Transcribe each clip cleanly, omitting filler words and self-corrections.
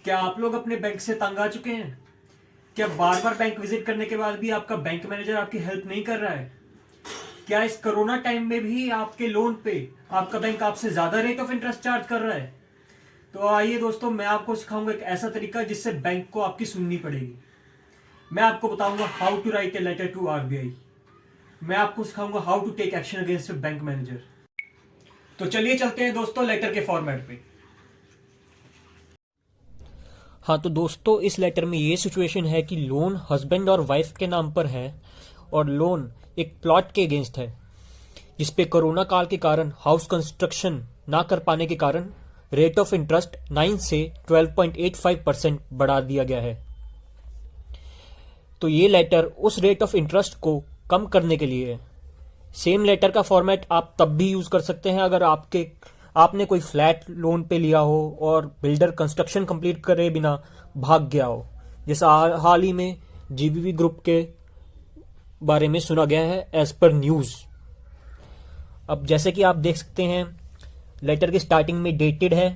क्या आप लोग अपने बैंक से तंग आ चुके हैं? क्या बार बार बैंक विजिट करने के बाद भी आपका बैंक मैनेजर आपकी हेल्प नहीं कर रहा है? क्या इस कोरोना टाइम में भी आपके लोन पे आपका बैंक आपसे ज्यादा रेट ऑफ इंटरेस्ट चार्ज कर रहा है? तो आइए दोस्तों, मैं आपको सिखाऊंगा एक ऐसा तरीका जिससे बैंक को आपकी सुननी पड़ेगी। मैं आपको बताऊंगा how to write a letter to RBI. मैं आपको सिखाऊंगा how to take action against bank manager. तो चलिए चलते हैं दोस्तों लेटर के फॉर्मेट पे। हाँ तो दोस्तों, इस लेटर में ये सिचुएशन है कि लोन हस्बैंड और वाइफ के नाम पर है और लोन एक प्लॉट के अगेंस्ट है जिसपे कोरोना काल के कारण हाउस कंस्ट्रक्शन ना कर पाने के कारण रेट ऑफ इंटरेस्ट 9 से 12.85% बढ़ा दिया गया है। तो ये लेटर उस रेट ऑफ इंटरेस्ट को कम करने के लिए है। सेम लेटर का फॉर्मेट आप तब भी यूज कर सकते हैं अगर आपने कोई फ्लैट लोन पे लिया हो और बिल्डर कंस्ट्रक्शन कंप्लीट करे बिना भाग गया हो, जैसा हाल ही में जीबीवी ग्रुप के बारे में सुना गया है एज पर न्यूज। अब जैसे कि आप देख सकते हैं, लेटर की स्टार्टिंग में डेटेड है,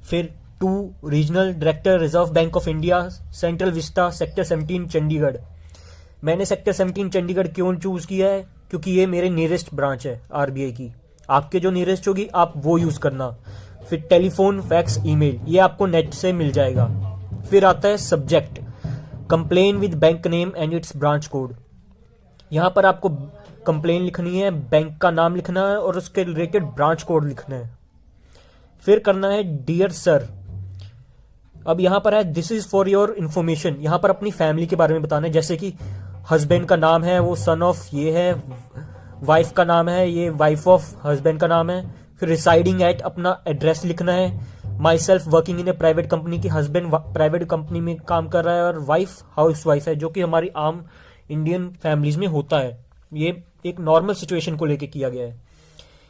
फिर to regional director Reserve Bank of India Central Vista sector 17 Chandigarh. मैंने सेक्टर 17 चंडीगढ़ क्यों चूज किया है? क्योंकि ये मेरे नियरेस्ट ब्रांच है आरबीआई की। आपके जो नियरेस्ट होगी आप वो यूज करना। फिर टेलीफोन, फैक्स, ईमेल, ये आपको नेट से मिल जाएगा। फिर आता है subject, complain with bank name and it's branch code. यहां पर आपको कंप्लेन लिखनी है, बैंक का नाम लिखना है और उसके रिलेटेड ब्रांच कोड लिखना है। फिर करना है डियर सर। अब यहां पर है this is for your information. यहां पर अपनी फैमिली के बारे में बताना है, जैसे कि हस्बैंड का नाम है वो सन ऑफ ये है, वाइफ का नाम है ये वाइफ ऑफ हस्बैंड का नाम है। फिर रिसाइडिंग एट अपना एड्रेस लिखना है। My self working in A private company की हस्बैंड प्राइवेट कंपनी में काम कर रहा है और वाइफ हाउस वाइफ है, जो कि हमारी आम इंडियन फैमिलीज में होता है। ये एक नॉर्मल सिचुएशन को लेके किया गया है।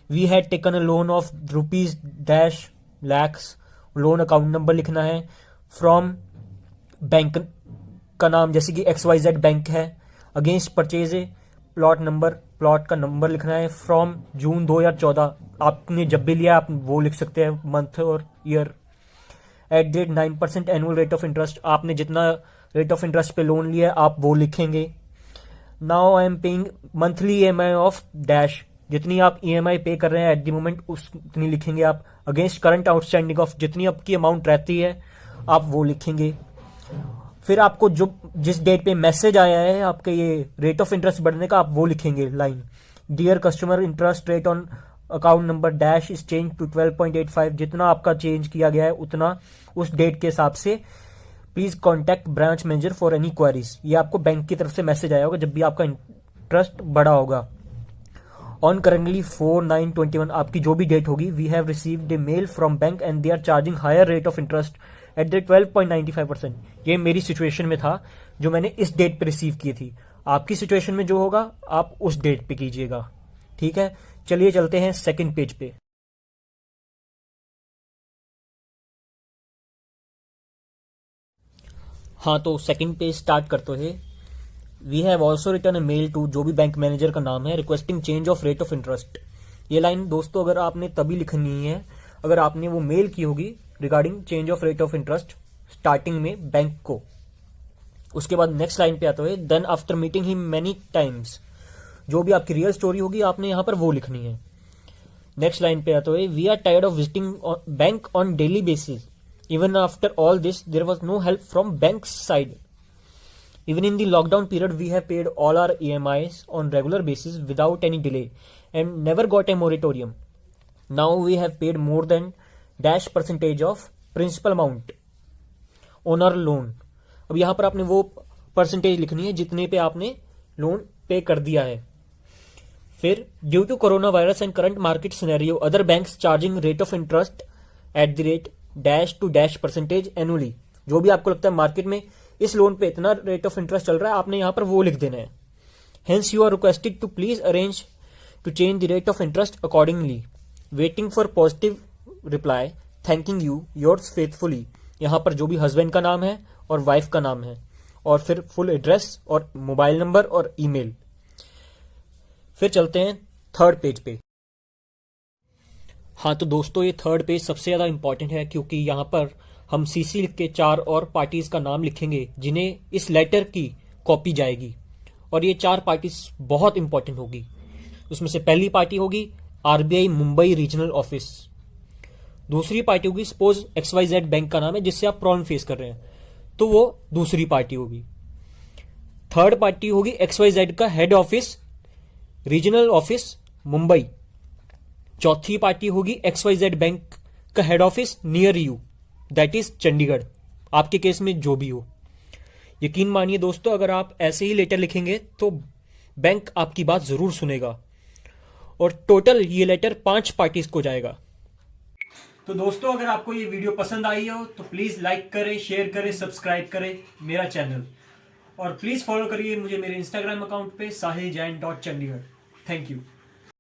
We had taken a loan of rupees dash lakhs. Loan account number लिखना है। फ्रॉम बैंक का नाम जैसे कि XYZ बैंक है। Against purchase a plot number, plot का नंबर लिखना है। फ्रॉम जून 2014, आपने जब भी लिया आप वो लिख सकते हैं, मंथ और year. At date 9% annual rate of interest, आपने जितना रेट ऑफ इंटरेस्ट पे लोन लिया है आप वो लिखेंगे। Now I am paying monthly EMI of dash, जितनी आप EMI पे कर रहे हैं एट द मोमेंट उतनी लिखेंगे आप। अगेंस्ट करंट आउटस्टैंडिंग ऑफ, जितनी आपकी अमाउंट रहती है आप वो लिखेंगे। फिर आपको जो जिस डेट पे मैसेज आया है आपके ये रेट ऑफ इंटरेस्ट बढ़ने का, आप वो लिखेंगे line. Dear customer, interest rate on account number dash is change to 12.85, जितना आपका चेंज किया गया है उतना उस डेट के हिसाब से please contact branch manager for any queries. ये आपको बैंक की तरफ से मैसेज आया होगा जब भी आपका इंटरेस्ट बढ़ा होगा। ऑन करेंटली 4/9/21, आपकी जो भी डेट होगी, we have received a mail from bank and they are charging higher rate of interest at the 12.95%। ये मेरी सिचुएशन में था जो मैंने इस डेट पे रिसीव की थी। आपकी सिचुएशन में जो होगा आप उस डेट पे कीजिएगा। ठीक है, चलिए चलते हैं सेकंड पेज पे। हाँ तो सेकंड पेज स्टार्ट करते हैं। We have also written a mail to, जो भी बैंक मैनेजर का नाम है, requesting change of rate of interest. ये लाइन दोस्तों अगर आपने तभी लिखनी है अगर आपने वो मेल की होगी regarding change of rate of interest starting में बैंक को। उसके बाद नेक्स्ट लाइन पे आता है, then after meeting him many times. जो भी आपकी रियल स्टोरी होगी आपने यहां पर वो लिखनी है। नेक्स्ट लाइन पे आता है, we are tired of visiting bank on daily basis. Even after all this there was no help from bank side. Even in the lockdown period, we have paid all our EMIs on regular basis without any delay and never got a moratorium. Now we have paid more than dash percentage of principal amount on our loan. अब यहाँ पर आपने वो percentage लिखनी है जितने पे आपने लोन पे कर दिया है। फिर due to corona virus and current market scenario, other banks charging rate of interest at the rate dash to dash percentage annually. जो भी आपको लगता है मार्केट में इस लोन पे इतना रेट ऑफ इंटरेस्ट चल रहा है, आपने यहां पर वो लिख देना है। Hence you are requested to please arrange to change the rate of interest accordingly. Waiting for positive reply, thanking you, yours faithfully. यहां पर जो भी हस्बैंड का नाम है और वाइफ का नाम है और फिर फुल एड्रेस और मोबाइल नंबर और ईमेल। फिर चलते हैं थर्ड पेज पे। हाँ तो दोस्तों ये थर्ड पेज सबसे ज्यादा इंपॉर्टेंट है क्योंकि यहाँ पर हम सीसी लिख के 4 और पार्टीज का नाम लिखेंगे जिन्हें इस लेटर की कॉपी जाएगी। और ये 4 पार्टीज बहुत इंपॉर्टेंट होगी। उसमें से पहली पार्टी होगी आरबीआई मुंबई रीजनल ऑफिस। दूसरी पार्टी होगी, सपोज XYZ बैंक का नाम है जिससे आप प्रॉब्लम फेस कर रहे हैं, तो वो दूसरी पार्टी होगी। थर्ड पार्टी होगी XYZ का head office regional office Mumbai. चौथी पार्टी होगी XYZ बैंक का head office near you, that is Chandigarh, आपके केस में जो भी हो। यकीन मानिए दोस्तों, अगर आप ऐसे ही लेटर लिखेंगे तो बैंक आपकी बात जरूर सुनेगा। और टोटल ये लेटर 5 पार्टीज को जाएगा। तो दोस्तों, अगर आपको ये वीडियो पसंद आई हो तो प्लीज़ लाइक करें, शेयर करें, सब्सक्राइब करें मेरा चैनल। और प्लीज़ फॉलो करिए मुझे मेरे इंस्टाग्राम अकाउंट पे sahiljain.chandigarh। Thank you.